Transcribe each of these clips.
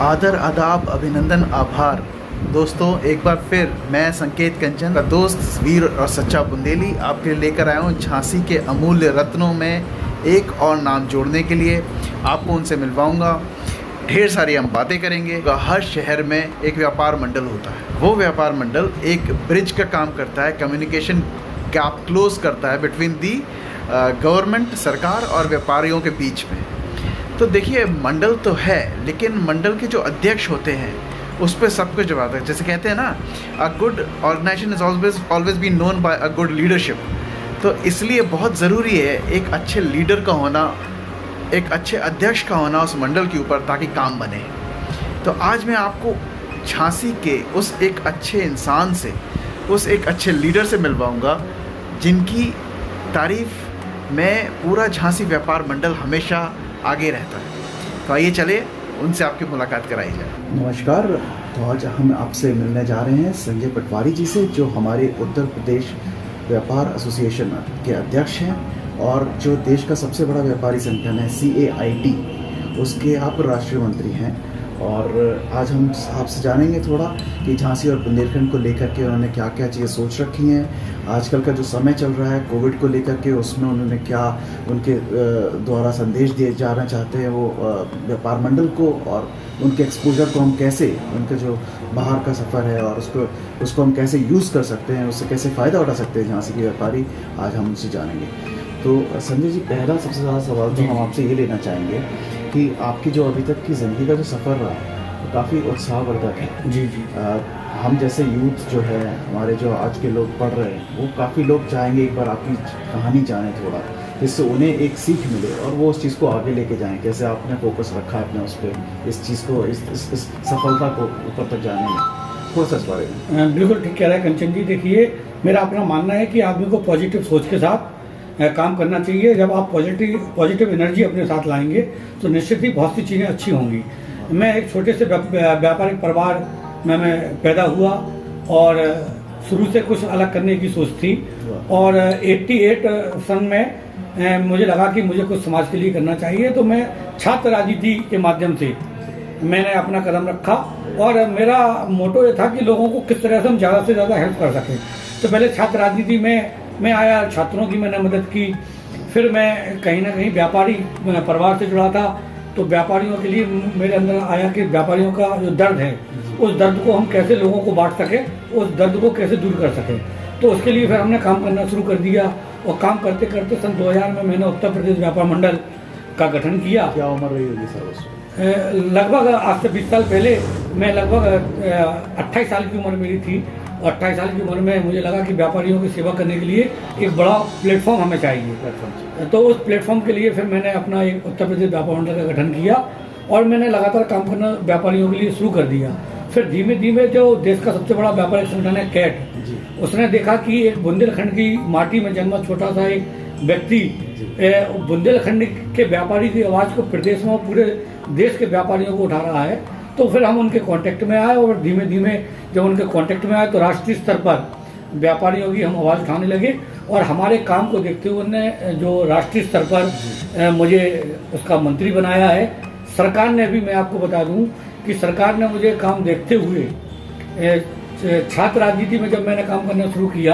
आदर, आदाब, अभिनंदन, आभार। दोस्तों, एक बार फिर मैं संकेत कंचन का दोस्त, वीर और सच्चा बुंदेली आपके लिए लेकर आया हूँ झांसी के अमूल्य रत्नों में एक और नाम जोड़ने के लिए। आपको उनसे मिलवाऊंगा, ढेर सारी हम बातें करेंगे। हर शहर में एक व्यापार मंडल होता है। वो व्यापार मंडल एक ब्रिज का काम करता है, कम्युनिकेशन गैप क्लोज करता है बिटवीन दी गवर्नमेंट, सरकार और व्यापारियों के बीच में। तो देखिए, मंडल तो है, लेकिन मंडल के जो अध्यक्ष होते हैं उस पर सब कुछ जवाब है। जैसे कहते हैं ना, a good organization is always been known by a good leadership. तो इसलिए बहुत ज़रूरी है एक अच्छे लीडर का होना, एक अच्छे अध्यक्ष का होना उस मंडल के ऊपर, ताकि काम बने। तो आज मैं आपको झांसी के उस एक अच्छे इंसान से, उस एक अच्छे लीडर से मिलवाऊंगा जिनकी तारीफ़ में पूरा झांसी व्यापार मंडल हमेशा आगे रहता है। तो आइए चले उनसे आपकी मुलाकात कराई जाए। नमस्कार। तो आज हम आपसे मिलने जा रहे हैं संजय पटवारी जी से, जो हमारे उत्तर प्रदेश व्यापार एसोसिएशन के अध्यक्ष हैं और जो देश का सबसे बड़ा व्यापारी संगठन है CAIT, उसके आप राष्ट्रीय मंत्री हैं। और आज हम आपसे जानेंगे थोड़ा कि झांसी और बुंदेलखंड को लेकर के उन्होंने क्या क्या चीज़ें सोच रखी हैं। आजकल का जो समय चल रहा है कोविड को लेकर के, उसमें उन्होंने क्या उनके द्वारा संदेश दिए जाना चाहते हैं वो व्यापार मंडल को, और उनके एक्सपोजर को हम कैसे, उनका जो बाहर का सफ़र है और उसको हम कैसे यूज़ कर सकते हैं, उससे कैसे फ़ायदा उठा सकते हैं झांसी के व्यापारी, आज हम उनसे जानेंगे। तो संजय जी, पहला सबसे ज़्यादा सवाल तो हम आपसे ये लेना चाहेंगे कि आपकी जो अभी तक की ज़िंदगी का जो सफ़र रहा वो काफ़ी उत्साहवर्धक है। जी। हम जैसे यूथ जो है, हमारे जो आज के लोग पढ़ रहे हैं, वो काफ़ी लोग चाहेंगे एक बार आपकी कहानी जाने थोड़ा, जिससे उन्हें एक सीख मिले और वो उस चीज़ को आगे लेके जाएं। कैसे आपने फोकस रखा है अपने उस पर, इस चीज़ को, इस सफलता को ऊपर तक जाने में, थोड़ा सा इस बारे में। बिल्कुल ठीक कह रहे हैं कंचन जी। देखिए, मेरा अपना मानना है कि आदमी को पॉजिटिव सोच के साथ काम करना चाहिए। जब आप पॉजिटिव एनर्जी अपने साथ लाएंगे तो निश्चित ही बहुत सी चीज़ें अच्छी होंगी। मैं एक छोटे से व्यापारिक परिवार में मैं पैदा हुआ और शुरू से कुछ अलग करने की सोच थी। और 88 सन में मुझे लगा कि मुझे कुछ समाज के लिए करना चाहिए, तो मैं छात्र राजनीति के माध्यम से मैंने अपना कदम रखा। और मेरा मोटो ये था कि लोगों को किस तरह से हम ज़्यादा से ज़्यादा हेल्प कर सकें। तो पहले छात्र राजनीति में मैं आया, छात्रों की मैंने मदद की। फिर मैं कहीं ना कहीं व्यापारी परिवार से जुड़ा था, तो व्यापारियों के लिए मेरे अंदर आया कि व्यापारियों का जो दर्द है, उस दर्द को हम कैसे लोगों को बांट सकें, उस दर्द को कैसे दूर कर सकें। तो उसके लिए फिर हमने काम करना शुरू कर दिया। और काम करते करते सन 2000 में मैंने उत्तर प्रदेश व्यापार मंडल का गठन किया। क्या उम्र रही होगी सर उसमें? लगभग आज से 20 साल पहले मैं लगभग 28 साल की उम्र मेरी थी। और 28 साल की उम्र में मुझे लगा कि व्यापारियों की सेवा करने के लिए एक बड़ा प्लेटफॉर्म हमें चाहिए। तो उस प्लेटफॉर्म के लिए फिर मैंने अपना एक उत्तर प्रदेश व्यापार मंडल का गठन किया और मैंने लगातार काम करना व्यापारियों के लिए शुरू कर दिया। फिर धीमे धीमे जो देश का सबसे बड़ा व्यापारिक संगठन है कैट, उसने देखा कि एक बुंदेलखंड की माटी में जन्मा छोटा सा एक व्यक्ति बुंदेलखंड के व्यापारी की आवाज़ को प्रदेश में, पूरे देश के व्यापारियों को उठा रहा है। तो फिर हम उनके कांटेक्ट में आए और धीमे धीमे जब उनके कांटेक्ट में आए तो राष्ट्रीय स्तर पर व्यापारियों की हम आवाज़ उठाने लगे। और हमारे काम को देखते हुए उन्होंने जो राष्ट्रीय स्तर पर मुझे उसका मंत्री बनाया है। सरकार ने भी, मैं आपको बता दूं कि सरकार ने मुझे काम देखते हुए छात्र राजनीति में जब मैंने काम करना शुरू किया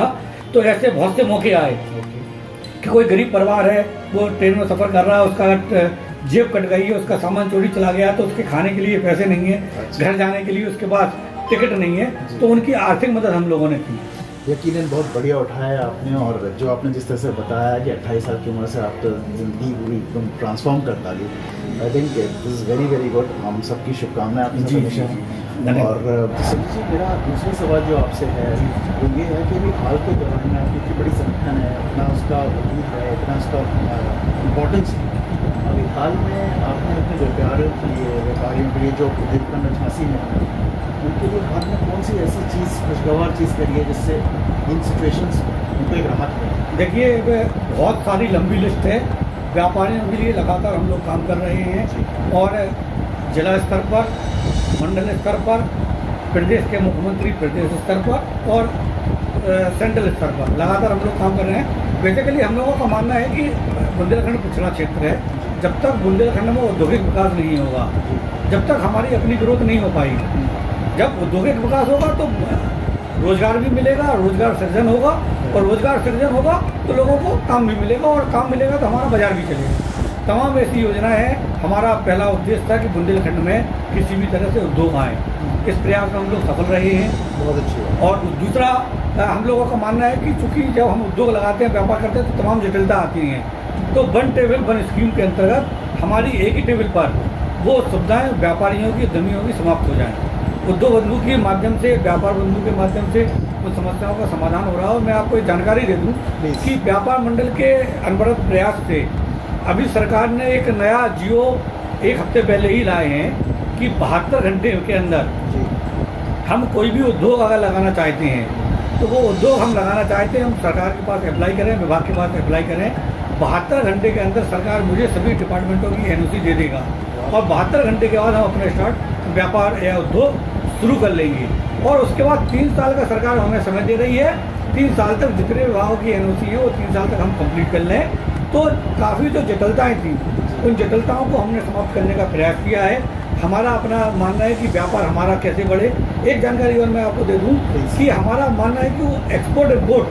तो ऐसे बहुत से मौके आए कि कोई गरीब परिवार है, वो ट्रेन में सफ़र कर रहा है, उसका जेब कट गई है, उसका सामान चोरी चला गया, तो उसके खाने के लिए पैसे नहीं है, घर जाने के लिए उसके पास टिकट नहीं है, तो उनकी आर्थिक मदद हम लोगों ने की। यकीनन बहुत बढ़िया उठाया आपने। और जो आपने जिस तरह से बताया कि 28 साल की उम्र से आप तो ज़िंदगी पूरी एकदम ट्रांसफॉर्म कर डाली, I think this is very very good. हम सबकी शुभकामनाएं आपके साथ हमेशा। और जी, मेरा दूसरा सवाल जो आपसे है वो ये है कि अभी हाल के दौरान में आपकी इतनी बड़ी संगठन है, इतना उसका वजूद है, इतना उसका इम्पोर्टेंस है, अभी हाल में आपने अपने व्यापारियों के लिए जो बुंदेलखंड झांसी में उनके लिए आपने कौन सी ऐसी चीज़, खुशगवार चीज़ करी है जिससे इन सिचुएशंस उनको एक राहत मिले? देखिए, बहुत सारी लंबी लिस्ट है। व्यापारियों के लिए लगातार हम लोग काम कर रहे हैं और जिला स्तर पर, मंडल स्तर पर, प्रदेश के मुख्यमंत्री प्रदेश स्तर पर और सेंट्रल स्तर पर लगातार हम लोग काम कर रहे हैं। बेसिकली हम लोगों का मानना है कि बुंदेलखंड पिछड़ा क्षेत्र है जब तक बुंदेलखंड में औद्योगिक विकास नहीं होगा, जब तक हमारी अपनी ग्रोथ नहीं हो पाएगी। जब औद्योगिक विकास होगा तो रोजगार भी मिलेगा, रोजगार सृजन होगा, और रोजगार सृजन होगा तो लोगों को काम भी मिलेगा, और काम मिलेगा तो हमारा बाजार भी चलेगा। तमाम ऐसी योजनाएं हैं। हमारा पहला उद्देश्य था कि बुंदेलखंड में किसी भी तरह से उद्योग आए। इस प्रयास में हम लोग सफल रहे हैं। बहुत अच्छी बात। और दूसरा, हम लोगों का मानना है कि चूंकि जब हम उद्योग लगाते हैं, व्यापार करते हैं, तो तमाम जटिलता आती हैं। तो वन टेबल वन स्कीम के अंतर्गत हमारी एक ही टेबल पर वो सुविधाएं व्यापारियों की, उद्यमियों की समाप्त हो जाएं। उद्योग बंधु के माध्यम से, व्यापार बंधु के माध्यम से उन समस्याओं का समाधान हो रहा है। और मैं आपको एक जानकारी दे दूं कि व्यापार मंडल के अनवरत प्रयास से अभी सरकार ने एक नया जियो एक हफ्ते पहले ही लाए हैं कि 72 घंटे के अंदर हम कोई भी उद्योग अगर लगाना चाहते हैं तो वो उद्योग हम लगाना चाहते हैं, हम सरकार के पास अप्लाई करें, विभाग के पास अप्लाई करें। 72 घंटे के अंदर सरकार मुझे सभी डिपार्टमेंटों की एनओसी दे देगा, और 72 घंटे के बाद हम अपने स्टार्ट व्यापार या उद्योग शुरू कर लेंगे। और उसके बाद 3 साल का सरकार हमें समय दे रही है। 3 साल तक जितने विभागों की एनओसी है वो 3 साल तक हम कंप्लीट कर लें। तो काफ़ी जो जटिलताएं थी, उन जटिलताओं को हमने समाप्त करने का प्रयास किया है। हमारा अपना मानना है कि व्यापार हमारा कैसे बढ़े। एक जानकारी और मैं आपको दे दूं कि हमारा मानना है कि वो एक्सपोर्ट इम्पोर्ट,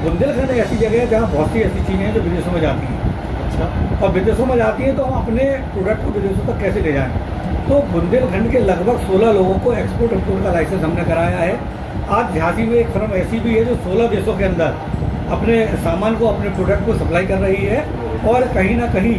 बुंदेलखंड ऐसी जगह है जहाँ बहुत सी ऐसी चीज़ें हैं जो विदेशों में जाती हैं। अच्छा। और विदेशों में जाती हैं तो हम अपने प्रोडक्ट को विदेशों तक कैसे ले जाएं। तो बुंदेलखंड के लगभग 16 लोगों को एक्सपोर्ट इम्पोर्ट का लाइसेंस हमने कराया है। आज झांसी में एक फर्म ऐसी भी है जो 16 देशों के अंदर अपने सामान को, अपने प्रोडक्ट को सप्लाई कर रही है। और कहीं ना कहीं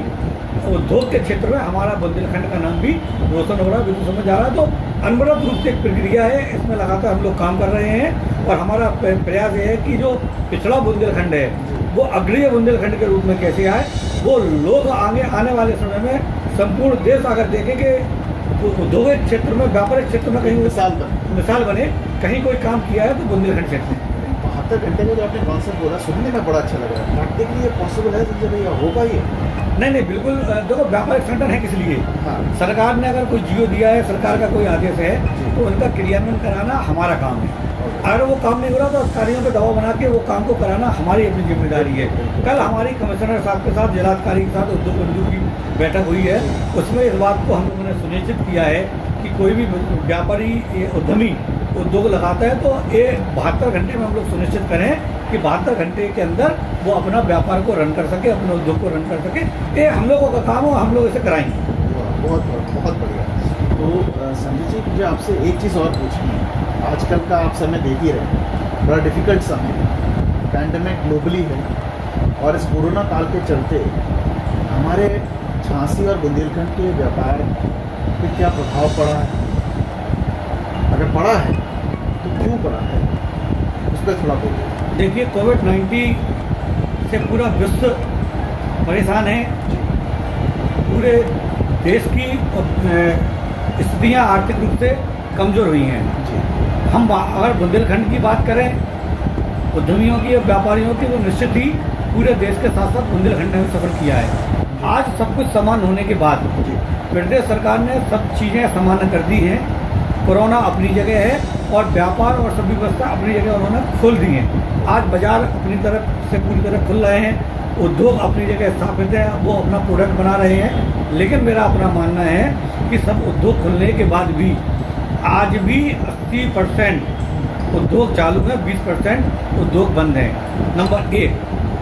उद्योग के क्षेत्र में हमारा बुंदेलखंड का नाम भी रोशन हो रहा है, विदेशों में जा रहा है। तो अनवरत रूप से एक प्रक्रिया है, इसमें लगातार हम लोग काम कर रहे हैं। और हमारा प्रयास ये है कि जो पिछड़ा बुंदेलखंड है वो अग्रणी बुंदेलखंड के रूप में कैसे आए। वो लोग आने वाले समय में संपूर्ण देश अगर देखें कि औद्योगिक क्षेत्र में, व्यापारिक क्षेत्र में कहीं मिसाल बने, कहीं कोई काम किया है तो बुंदेलखंड क्षेत्र में। 72 घंटे में जो आपने कॉन्सेप्ट बोला, सुनने में बड़ा अच्छा लग रहा है। प्रैक्टिकली ये पॉसिबल है संजय भैया, होगा ये? नहीं, बिल्कुल। देखो, व्यापारिक संगठन है किस लिए? हाँ। सरकार ने अगर कोई जियो दिया है, सरकार का कोई आदेश है, तो उनका क्रियान्वयन कराना हमारा काम है। अगर वो काम नहीं हो रहा तो अधिकारियों पर दबाव बना के वो काम को कराना हमारी अपनी जिम्मेदारी है। कल हमारी कमिश्नर साहब के साथ, जिलाधिकारी के साथ उद्योग बंधु की बैठक हुई है। उसमें इस बात को हम लोगों ने सुनिश्चित किया है कि कोई भी व्यापारी, उद्यमी उद्योग लगाता है तो ये 72 घंटे में हम लोग सुनिश्चित करें कि 72 घंटे के अंदर वो अपना व्यापार को रन कर सके, अपने उद्योग को रन कर सके। ये हम लोगों का काम हो, हम लोग इसे कराएंगे। बहुत बढ़िया। तो संजय जी, मुझे आपसे एक चीज़ और पूछनी है। आजकल का आप समय देख ही रहे हैं, बड़ा डिफ़िकल्ट समय है, पैंडेमिक ग्लोबली है, और इस कोरोना काल के चलते हमारे झांसी और बुंदेलखंड के व्यापार पे क्या प्रभाव पड़ा है? अगर पड़ा है तो क्यों पड़ा है, उस पर थोड़ा बोलिए। देखिए, कोविड-19 से पूरा विश्व परेशान है। पूरे देश की स्थितियाँ आर्थिक रूप से कमज़ोर हुई हैं। हम अगर बुंदेलखंड की बात करें, उद्यमियों की और व्यापारियों की, तो निश्चित ही पूरे देश के साथ साथ बुंदेलखंड ने भी सफर किया है। आज सब कुछ समान होने के बाद प्रदेश सरकार ने सब चीज़ें सामान्य कर दी हैं। कोरोना अपनी जगह है और व्यापार और सभी व्यवस्था अपनी जगह उन्होंने खोल दी है। आज बाजार अपनी तरफ से पूरी तरह खुल रहे हैं, उद्योग अपनी जगह स्थापित है, वो अपना प्रोडक्ट बना रहे हैं। लेकिन मेरा अपना मानना है कि सब उद्योग खुलने के बाद भी आज भी 80% उद्योग चालू है, 20% उद्योग बंद हैं। नंबर 1।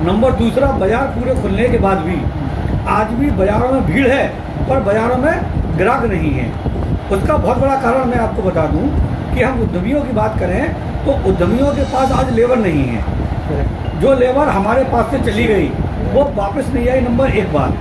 नंबर दूसरा, बाजार पूरे खुलने के बाद भी आज भी बाज़ारों में भीड़ है पर बाज़ारों में ग्राहक नहीं है। उसका बहुत बड़ा कारण मैं आपको बता दूं कि हम उद्यमियों की बात करें तो उद्यमियों के पास आज लेबर नहीं है। जो लेबर हमारे पास से चली गई वो वापस नहीं आई, नंबर 1 बात।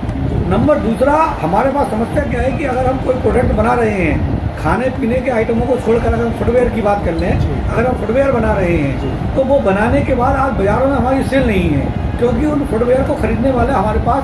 नंबर दूसरा, हमारे पास समस्या क्या है कि अगर हम कोई प्रोडक्ट बना रहे हैं, खाने पीने के आइटमों को छोड़कर अगर हम फुटवेयर की बात कर लें, अगर हम फुटवेयर बना रहे हैं तो वो बनाने के बाद आज बाज़ारों में हमारी सेल नहीं है, क्योंकि उन फुटवेयर को खरीदने वाले हमारे पास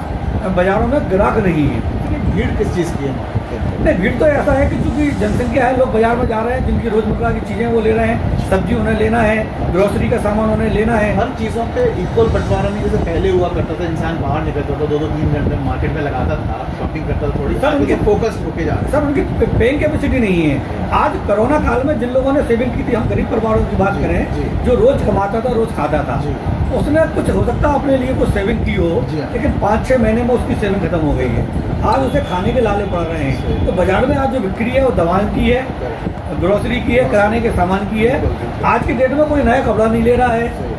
बाज़ारों में ग्राहक नहीं है। भीड़ किस चीज़ की है? नहीं, भीड़ तो ऐसा है कि चूंकि जनसंख्या है, लोग बाजार में जा रहे हैं, जिनकी रोजमर्रा की चीज़ें वो ले रहे हैं, सब्जी उन्हें लेना है, ग्रोसरी का सामान उन्हें लेना है। हर चीज़ों पे इक्वल बंटवारा नहीं, जैसे पहले हुआ करता था, इंसान बाहर निकलता था 2-3 घंटे मार्केट में लगाता था, शॉपिंग करता था, थोड़ी सर उनके फोकस रुके जा रहे सर उनकी पेइंग कैपेसिटी नहीं है। आज कोरोना काल में जिन लोगों ने सेविंग की थी, हम गरीब परिवारों की बात जी, करें, जी। जो रोज कमाता था, रोज खाता था, जी। उसने कुछ हो सकता है अपने लिए कुछ सेविंग की हो, जी हाँ। लेकिन 5-6 महीने में उसकी सेविंग खत्म हो गई है। आज उसे खाने के लाले पड़ रहे हैं। सही। तो बाजार में आज जो बिक्री है वो दवाओं की है, हैं। ग्रोसरी की है, किराने के सामान की है। आज की डेट में कोई नया कपड़ा नहीं ले रहा है,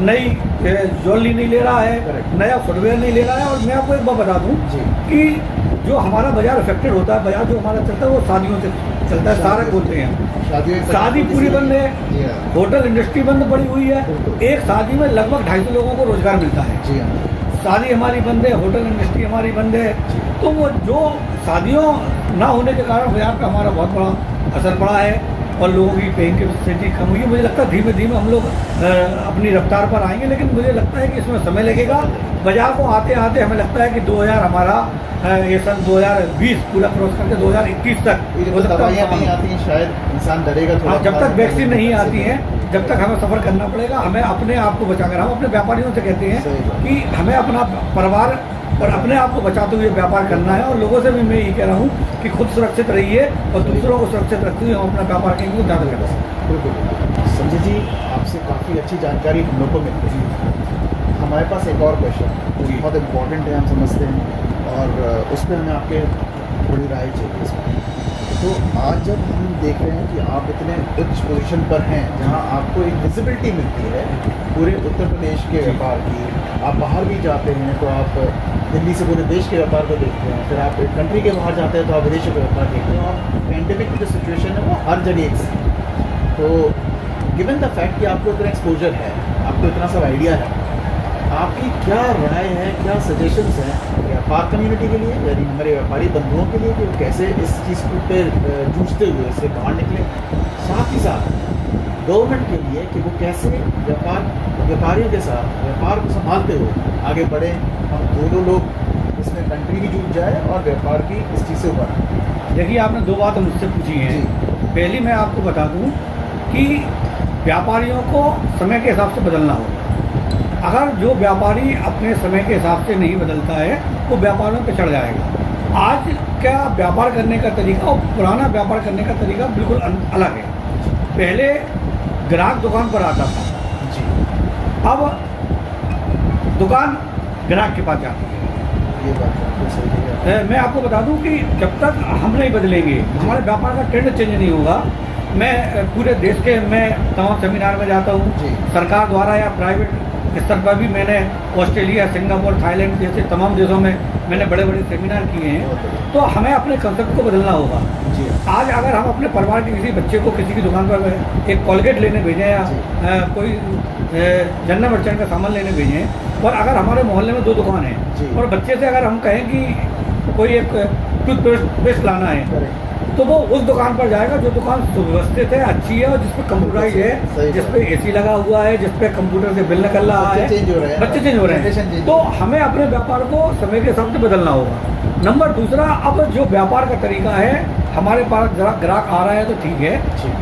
नई ज्वेलरी नहीं ले रहा है, Correct. नया फुटवेयर नहीं ले रहा है। और मैं आपको एक बात बता दूं जी। कि जो हमारा बाजार अफेक्टेड होता है, बाजार जो हमारा चलता है वो शादियों से चलता है, सारा बोलते हैं। शादी पूरी बंद है, जी हाँ। होटल इंडस्ट्री बंद पड़ी हुई है। बिल्कुल। एक शादी में लगभग 250 लोगों को रोजगार मिलता है। जी हाँ। शादी हमारी बंद है, होटल इंडस्ट्री हमारी बंद है। जी। तो वो जो शादियों ना होने के कारण बाजार पे हमारा बहुत बड़ा असर पड़ा है और लोगों की पेइंग कैपेसिटी कम हुई है। मुझे लगता है धीमे धीमे हम लोग अपनी रफ्तार पर आएंगे, लेकिन मुझे लगता है कि इसमें समय लगेगा। बाजार को आते आते हमें लगता है कि 2000 हमारा ये सन 2020 पूरा क्रॉस करके 2021 तक ये हो जब सकता है दवाइयाँ हम- नहीं आती हैं, शायद इंसान डरेगा थोड़ा। हाँ, जब तक वैक्सीन नहीं आती है, जब तक हमें सफ़र करना पड़ेगा। हमें अपने आप को बचाकर, हम अपने व्यापारियों से कहते हैं सही बात। कि हमें अपना परिवार और अपने आप को बचाते हुए व्यापार करना है। और लोगों से भी मैं यही कह रहा हूँ कि खुद सुरक्षित रहिए और दूसरों को सुरक्षित रखते हुए हम अपना व्यापार करेंगे तो ज़्यादा बेहतर है। बिल्कुल। संजय जी, आपसे काफ़ी अच्छी जानकारी हम लोग को मिल रही है। हमारे पास एक और क्वेश्चन जी। बहुत इम्पोर्टेंट है, हम समझते हैं, और उस पर हमें आपके थोड़ी राय चाहिए इसमें। तो आज जब हम देख रहे हैं कि आप इतने उच्च पोजीशन पर हैं जहां आपको एक विजिबिलिटी मिलती है पूरे उत्तर प्रदेश के व्यापार की, आप बाहर भी जाते हैं तो आप दिल्ली से पूरे देश के व्यापार को देखते हैं, फिर आप कंट्री के बाहर जाते हैं तो आप विदेशों के व्यापार देखते हैं, और पैंडेमिक की जो सिचुएशन है वो हर जगह एक सी है। तो गिवन द फैक्ट कि आपको इतना एक्सपोजर है, आपको इतना सब आइडिया है, आपकी क्या राय है, क्या सजेशंस हैं व्यापार कम्युनिटी के लिए, यानी हमारे व्यापारी बंधुओं के लिए कि वो कैसे इस चीज़ पे जूझते हुए इससे बाहर निकले, साथ ही साथ गवर्नमेंट के लिए कि वो कैसे व्यापारियों के साथ व्यापार को संभालते हुए आगे बढ़े, हम दोनों लोग इसमें कंट्री भी जुट जाए और व्यापार भी इस चीज़ से उभर आए। देखिए, आपने 2 बातें मुझसे पूछी हैं। पहली मैं आपको बता दूं कि व्यापारियों को समय के हिसाब से बदलना होगा। अगर जो व्यापारी अपने समय के हिसाब से नहीं बदलता है वो व्यापारियों पे चढ़ जाएगा। आज क्या व्यापार करने का तरीका और पुराना व्यापार करने का तरीका बिल्कुल अलग है। पहले ग्राहक दुकान पर आता था, जी, अब दुकान ग्राहक के पास जाती है। ये बात बिल्कुल सही है। मैं आपको बता दूं कि जब तक हम नहीं बदलेंगे, हमारे व्यापार का ट्रेंड चेंज नहीं होगा। मैं पूरे देश के मैं तमाम सेमिनार में जाता हूँ, जी। सरकार द्वारा या प्राइवेट स्तर पर भी मैंने ऑस्ट्रेलिया, सिंगापुर, थाईलैंड जैसे तमाम देशों में मैंने बड़े बड़े सेमिनार किए हैं। तो हमें अपने कंसेप्ट को बदलना होगा। जी, आज अगर हम अपने परिवार के किसी बच्चे को किसी की दुकान पर एक कॉलगेट लेने भेजें या कोई जनरल मर्चेंट का सामान लेने भेजें, और अगर हमारे मोहल्ले में 2 दुकान जी। हैं और बच्चे से अगर हम कहें कि कोई एक टूथपेस्ट लाना है, करेक्ट। तो वो उस दुकान पर जाएगा जो दुकान सुव्यवस्थित है, अच्छी है और जिसपे कंप्यूटराइज सही है, है। जिसपे एसी लगा हुआ है, जिसपे कंप्यूटर से बिल निकल रहा है, बच्चे चेंज हो रहे हैं, बच्चे चेंज हो रहे जनरेशन हैं। चेंज तो हो रही है। हमें अपने व्यापार को समय के हिसाब से बदलना होगा। नंबर दूसरा, अब जो व्यापार का तरीका है, हमारे पास जरा ग्राहक आ रहा है तो ठीक है,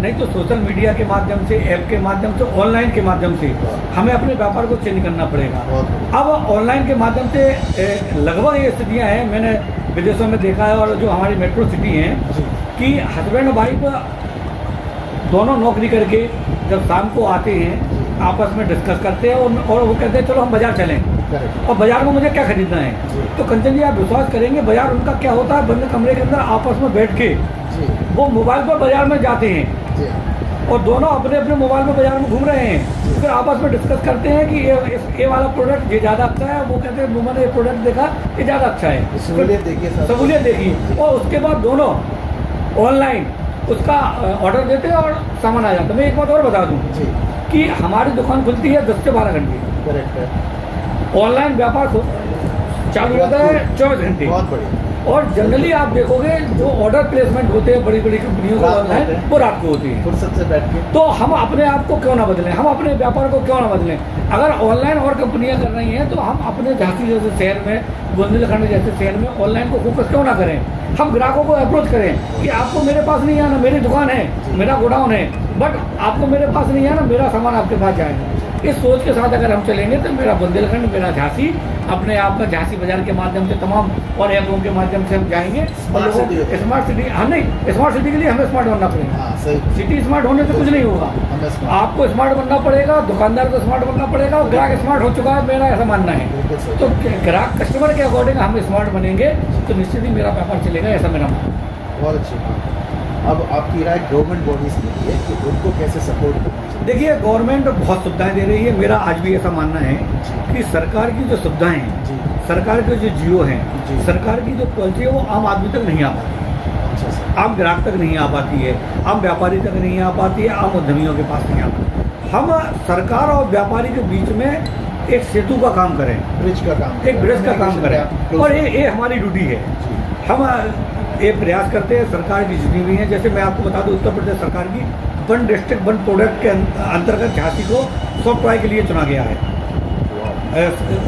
नहीं तो सोशल मीडिया के माध्यम से, ऐप के माध्यम से, ऑनलाइन के माध्यम से हमें अपने व्यापार को चेंज करना पड़ेगा। अब ऑनलाइन के माध्यम से लगभग ये स्थितियाँ हैं, मैंने विदेशों में देखा है, और जो हमारी मेट्रो सिटी हैं कि हस्बैंड वाइफ दोनों नौकरी करके जब शाम को आते हैं आपस में डिस्कस करते हैं और वो कहते हैं चलो हम बाजार चलें, और बाजार में मुझे क्या खरीदना है। तो कंचन जी, आप विश्वास करेंगे, बाजार उनका क्या होता है, बंद कमरे के अंदर आपस में बैठ के वो मोबाइल पर बाजार में जाते हैं और दोनों अपने अपने मोबाइल में बाजार में घूम रहे हैं, फिर आपस में डिस्कस करते हैं कि ये वाला प्रोडक्ट ये ज़्यादा अच्छा है, वो कहते हैं मैंने ये प्रोडक्ट देखा ये ज़्यादा अच्छा है, सहूलियत देखिए, सहूलियत देखिए, और उसके बाद दोनों ऑनलाइन उसका ऑर्डर देते हैं और सामान आ जाता है। मैं एक बात और बता दूं कि हमारी दुकान खुलती है 10 से 12 घंटे। करेक्ट है। ऑनलाइन व्यापार चालू रहता है 24 घंटे। बहुत बढ़िया। और जनरली आप देखोगे जो ऑर्डर प्लेसमेंट होते हैं बड़ी बड़ी कंपनियों को रात को ऑनलाइन, होते हैं। वो रात को होती है। फुर्सत से बैठ के तो हम अपने आप को क्यों ना बदलें, हम अपने व्यापार को क्यों ना बदलें। अगर ऑनलाइन और कंपनियां कर रही हैं तो हम अपने झांसी जैसे शहर में, बुंदेलखंड जैसे शहर में ऑनलाइन को फोकस क्यों ना करें। हम ग्राहकों को अप्रोच करें कि आपको मेरे पास नहीं आना, मेरी दुकान है, मेरा गोडाउन है, बट आपको मेरे पास नहीं आना, मेरा सामान आपके पास जाएगा। इस सोच के साथ अगर हम चलेंगे तो मेरा बुंदेलखंड, मेरा झांसी अपने आप में झांसी बाजार के माध्यम से तमाम और ऐपों के माध्यम से हम जाएंगे। और लोगों को स्मार्ट सिटी, हम नहीं, स्मार्ट सिटी के लिए हमें स्मार्ट बनना पड़ेगा। हाँ सही। सिटी स्मार्ट होने से कुछ नहीं होगा, हमें smart- आपको स्मार्ट बनना पड़ेगा, दुकानदार को स्मार्ट बनना पड़ेगा, और ग्राहक स्मार्ट हो चुका है, मेरा ऐसा मानना है। बिल्कुल सही। तो ग्राहक कस्टमर के अकॉर्डिंग हम स्मार्ट बनेंगे तो निश्चित ही मेरा व्यापार चलेगा, ऐसा मेरा मानना है। बहुत अच्छी बात। अब आपकी राय गवर्नमेंट बॉडीज के लिए कि उनको कैसे सपोर्ट करना चाहिए? देखिए, गवर्नमेंट बहुत सुविधाएं दे रही है। मेरा आज भी ऐसा मानना है कि सरकार की जो सुविधाएं हैं, जी सरकार के जो जियो हैं, जी। सरकार की जो पॉलिसी है वो आम आदमी तक नहीं आ पाती, अच्छा सर। आम ग्राहक तक नहीं आ पाती है, आम व्यापारी तक नहीं आ पाती है, आम उद्यमियों के पास नहीं आ पाती। हम सरकार और व्यापारी के बीच में एक सेतु का काम करें, ब्रिज का काम, एक ब्रिज का काम करें, और ये हमारी ड्यूटी है। हम ये प्रयास करते हैं, सरकार की जितनी भी हैं, जैसे मैं आपको बता दूं, उत्तर प्रदेश सरकार की वन डिस्ट्रिक्ट वन प्रोडक्ट के अंतर्गत झांसी को सॉफ्ट टॉय के लिए चुना गया है।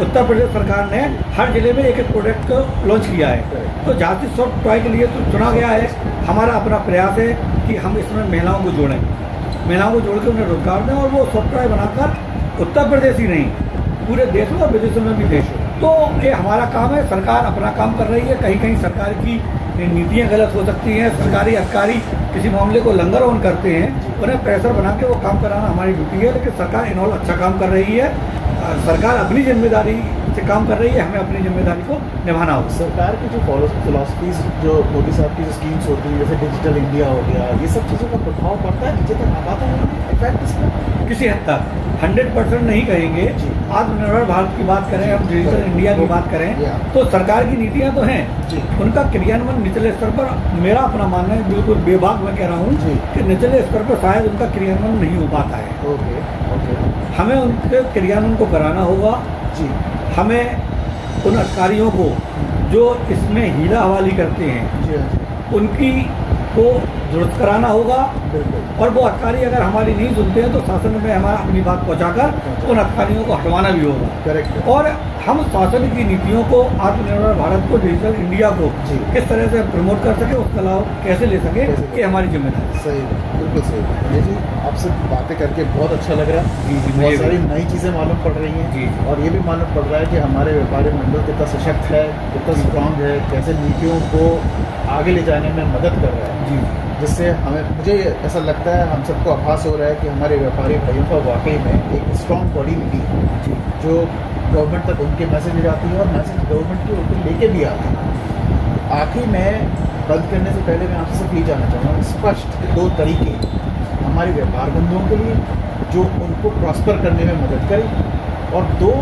उत्तर प्रदेश सरकार ने हर जिले में एक एक प्रोडक्ट को लॉन्च किया है, तो झांसी सॉफ्ट टॉय के लिए तो चुना गया है। हमारा अपना प्रयास है कि हम इसमें महिलाओं को जोड़ें, महिलाओं को जोड़ के उन्हें रोजगार दें, और वो सॉफ्ट टॉय बनाकर उत्तर प्रदेश ही नहीं पूरे देश में और विदेशों में भी दें। तो ये हमारा काम है, सरकार अपना काम कर रही है। कहीं कहीं सरकार की नीतियाँ गलत हो सकती हैं, सरकारी अधिकारी किसी मामले को लंगर ऑन करते हैं, उन्हें प्रेशर बना के वो काम कराना हमारी ड्यूटी है। लेकिन सरकार इनऑल अच्छा काम कर रही है, सरकार अपनी जिम्मेदारी से काम कर रही है, हमें अपनी जिम्मेदारी को निभाना होगा। सरकार की जो फिलॉसफीज, जो मोदी साहब की जो स्कीम्स होती हैं, जैसे डिजिटल इंडिया हो गया, ये सब चीज़ों का प्रभाव पड़ता है, नीचे तक आ पाता है इफेक्ट इसका? किसी हद तक 100% नहीं कहेंगे। जी। आत्मनिर्भर भारत की बात करें, हम डिजिटल इंडिया की बात करें, तो सरकार की नीतियां तो हैं, जी। उनका क्रियान्वयन निचले स्तर पर, मेरा अपना मानना है, बिल्कुल बेबाक मैं कह रहा हूँ जी। कि निचले स्तर पर शायद उनका क्रियान्वयन नहीं हो पाता है। Okay okay. हमें उनके क्रियान्वयन को कराना होगा। जी हमें उन अधिकारियों को जो इसमें हीला हवाली करते हैं, जी हाँ जी, उनकी को दुरुस्त कराना होगा। बिल्कुल। और वो अधिकारी अगर हमारी नहीं सुनते हैं तो शासन में हमारा अपनी बात पहुंचाकर उन अधिकारियों को हटवाना भी होगा। करेक्ट। और हम शासन की नीतियों को, आत्मनिर्भर भारत को, डिजिटल इंडिया को जी। किस तरह से प्रमोट कर सके, उसका लाभ कैसे ले सके, ये हमारी जिम्मेदारी है। सही, बिल्कुल सही। ये जी आपसे बातें करके बहुत अच्छा लग रहा है। जी, जी, बहुत मुझे सारी भी। नई चीज़ें मालूम पड़ रही हैं। जी। और ये भी मालूम पड़ रहा है कि हमारे व्यापारी मंडल कितना सशक्त है, कितना स्ट्रांग है, कैसे नीतियों को आगे ले जाने में मदद कर रहा है। जी जिससे हमें, मुझे ऐसा लगता है, हम सबको आभास हो रहा है कि हमारे व्यापारी भाइयों को वाकई में एक स्ट्रांग बॉडी मिली है, जी जो गवर्नमेंट तक उनके मैसेज जाती है और मैसेज गवर्नमेंट के ऊपर लेके भी आती है। आखिर में बंद करने से पहले मैं आपसे सिर्फ ये जानना चाहूँगा, स्पष्ट 2 तरीके हमारे व्यापार बंधुओं के लिए जो उनको प्रॉस्पर करने में मदद करे, और 2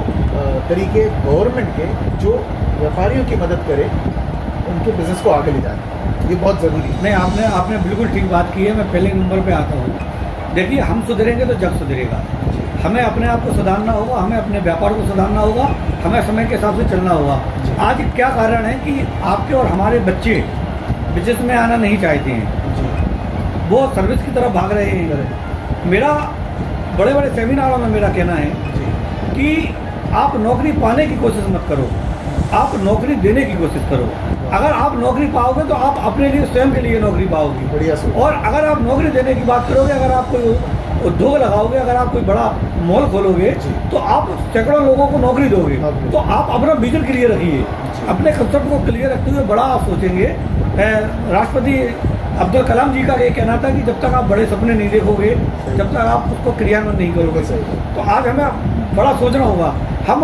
तरीके गवर्नमेंट के जो व्यापारियों की मदद करे उनके बिजनेस को आगे ले जाने। ये बहुत ज़रूरी है। नहीं, आपने बिल्कुल ठीक बात की है। मैं पहले नंबर पे आता हूँ। देखिए, हम सुधरेंगे तो जग सुधरेगा। हमें अपने आप को सुधारना होगा, हमें अपने व्यापार को सुधारना होगा, हमें समय के हिसाब से चलना होगा। आज क्या कारण है कि आपके और हमारे बच्चे बिजनेस में आना नहीं चाहते हैं, जी वो सर्विस की तरफ भाग रहे हैं। मेरा बड़े बड़े सेमिनारों में मेरा कहना है जी कि आप नौकरी पाने की कोशिश मत करो, आप नौकरी देने की कोशिश करो। अगर आप नौकरी पाओगे तो आप अपने लिए, स्वयं के लिए नौकरी पाओगे। बढ़िया सोच। और अगर आप नौकरी देने की बात करोगे, अगर आप कोई उद्योग लगाओगे, अगर आप कोई बड़ा मॉल खोलोगे, जी। तो आप सैकड़ों लोगों को नौकरी दोगे। नौकरी। तो आप अपना विजन क्लियर रखिए, अपने कंसेप्ट को क्लियर रखते हुए बड़ा आप सोचेंगे। राष्ट्रपति अब्दुल कलाम जी का ये कहना था कि जब तक आप बड़े सपने नहीं देखोगे, जब तक आप उसको क्रियान्वयन नहीं करोगे। तो आज हमें बड़ा सोचना होगा। हम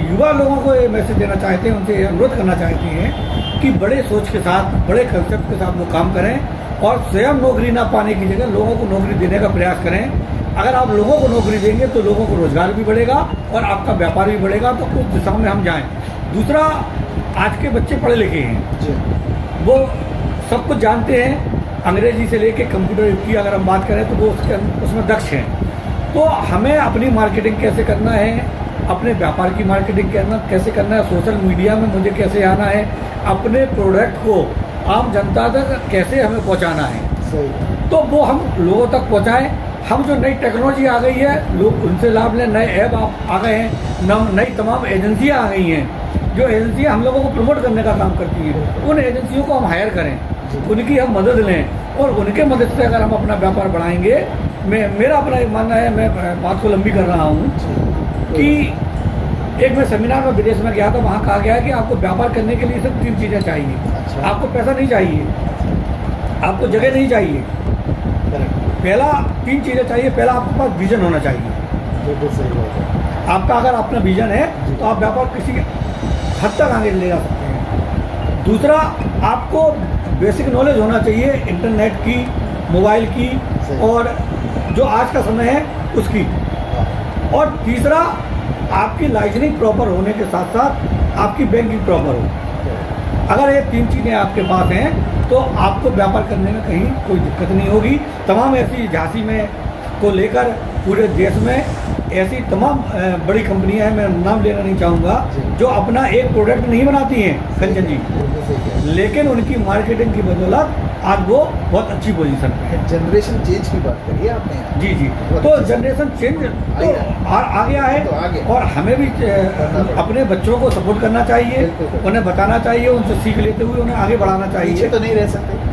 युवा लोगों को ये मैसेज देना चाहते हैं, उनसे अनुरोध करना चाहते हैं कि बड़े सोच के साथ, बड़े कंसेप्ट के साथ वो काम करें, और स्वयं नौकरी ना पाने की जगह लोगों को नौकरी देने का प्रयास करें। अगर आप लोगों को नौकरी देंगे तो लोगों को रोजगार भी बढ़ेगा और आपका व्यापार भी बढ़ेगा। तो उस दिशा में हम जाएं। दूसरा, आज के बच्चे पढ़े लिखे हैं, जी वो सब कुछ जानते हैं। अंग्रेजी से लेके कंप्यूटर की अगर हम बात करें तो वो उसमें दक्ष हैं। तो हमें अपनी मार्केटिंग कैसे करना है, अपने व्यापार की मार्केटिंग करना कैसे करना है, सोशल मीडिया में मुझे कैसे आना है, अपने प्रोडक्ट को आम जनता तक कैसे हमें पहुंचाना है, सही। तो वो हम लोगों तक पहुंचाएं। हम जो नई टेक्नोलॉजी आ गई है लोग उनसे लाभ लें, नए ऐप आ गए हैं, नई तमाम एजेंसियां आ गई हैं जो एजेंसियां हम लोगों को प्रमोट करने का काम करती हैं। उन एजेंसियों को हम हायर करें, उनकी हम मदद लें और उनके मदद से अगर हम अपना व्यापार बढ़ाएंगे, मेरा अपना एक मानना है, मैं बात को लंबी कर रहा हूँ कि एक मैं सेमिनार में विदेश में गया था, वहाँ कहा गया है कि आपको व्यापार करने के लिए सिर्फ 3 चीज़ें चाहिए। अच्छा। आपको पैसा नहीं चाहिए, आपको जगह नहीं चाहिए, पहला 3 चीज़ें चाहिए। पहला आपके पास विजन होना चाहिए। बिल्कुल सही बात है। आपका अगर अपना विजन है तो आप व्यापार किसी हद तक आगे ले जा सकते हैं। दूसरा, आपको बेसिक नॉलेज होना चाहिए इंटरनेट की, मोबाइल की और जो आज का समय है उसकी। और तीसरा, आपकी लाइसेंसिंग प्रॉपर होने के साथ साथ आपकी बैंकिंग प्रॉपर हो। अगर ये 3 चीज़ें आपके पास हैं तो आपको व्यापार करने में कहीं कोई दिक्कत नहीं होगी। तमाम ऐसी झांसी में को लेकर पूरे देश में ऐसी तमाम बड़ी कंपनियां हैं, मैं नाम लेना नहीं चाहूँगा, जो अपना एक प्रोडक्ट नहीं बनाती हैं कंचन जी, लेकिन उनकी मार्केटिंग की बदौलत आज वो बहुत अच्छी पोजीशन पे है। जनरेशन चेंज की बात करिए आपने। जी जी, तो जनरेशन चेंज तो आ गया है तो आगे। और हमें भी अपने बच्चों को सपोर्ट करना चाहिए, उन्हें बताना चाहिए, उनसे सीख लेते हुए उन्हें आगे बढ़ाना पीछे चाहिए। तो नहीं रह सकते।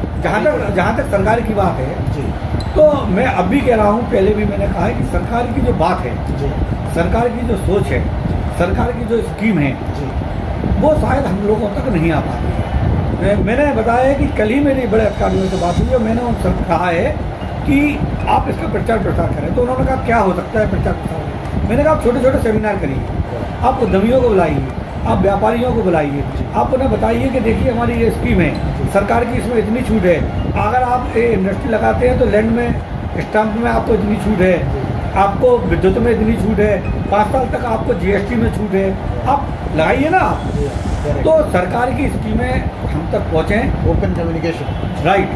जहाँ तक सरकार की बात है, जी तो मैं अब भी कह रहा हूँ, पहले भी मैंने कहा है कि सरकार की जो बात है, जी सरकार की जो सोच है, सरकार की जो स्कीम है, जी वो शायद हम लोगों तक नहीं आ पाती है। मैंने बताया है कि कल ही मेरी बड़े अधिकारियों से बात हुई और मैंने उनसे कहा है कि आप इसका प्रचार प्रसार करें। तो उन्होंने कहा क्या हो सकता है प्रचार प्रसार? मैंने कहा आप छोटे छोटे सेमिनार करिए, आप उद्यमियों को बुलाइए, आप व्यापारियों को बुलाइए, आप उन्हें बताइए कि देखिए हमारी ये स्कीम है, सरकार की इसमें इतनी छूट है, अगर आप ये इंडस्ट्री लगाते हैं तो लैंड में, स्टैंप में आपको इतनी छूट है, आपको विद्युत में इतनी छूट है, 5 साल तक आपको GST में छूट है, आप लगाइए ना। तो सरकार की स्कीमें हम तक पहुँचें। Open communication. Right,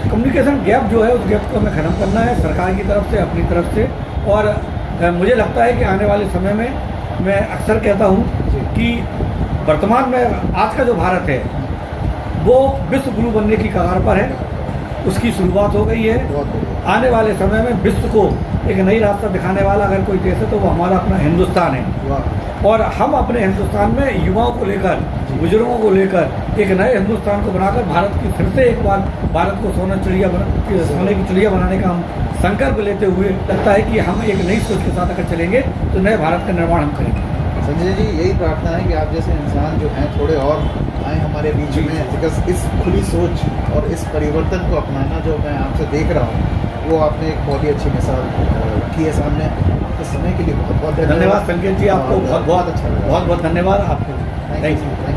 communication gap जो है उस गैप को हमें ख़त्म करना है सरकार की तरफ से, अपनी तरफ से। और मुझे लगता है कि आने वाले समय में मैं अक्सर कहता हूँ कि वर्तमान में आज का जो भारत है वो विश्व गुरु बनने की कगार पर है, उसकी शुरुआत हो गई है। बहुत बढ़िया। आने वाले समय में विश्व को एक नई रास्ता दिखाने वाला अगर कोई देश है तो वो हमारा अपना हिंदुस्तान है। वाह। और हम अपने हिंदुस्तान में युवाओं को लेकर, बुजुर्गों को लेकर एक नए हिंदुस्तान को बनाकर भारत की फिर से एक बार भारत को सोने की चिड़िया बनाने का हम संकल्प लेते हुए लगता है कि हम एक नई सोच के साथ अगर चलेंगे तो नए भारत का निर्माण हम करेंगे। संजय जी, यही प्रार्थना है कि आप जैसे इंसान जो हैं थोड़े और आए हमारे बीच में, बिकॉज इस खुली सोच और इस परिवर्तन को अपनाना जो मैं आपसे देख रहा हूँ, वो आपने एक बहुत ही अच्छी मिसाल रखी है सामने। आपके समय के लिए बहुत बहुत धन्यवाद संकेत जी, आपको बहुत अच्छा लगा। बहुत धन्यवाद आपको। Thank you.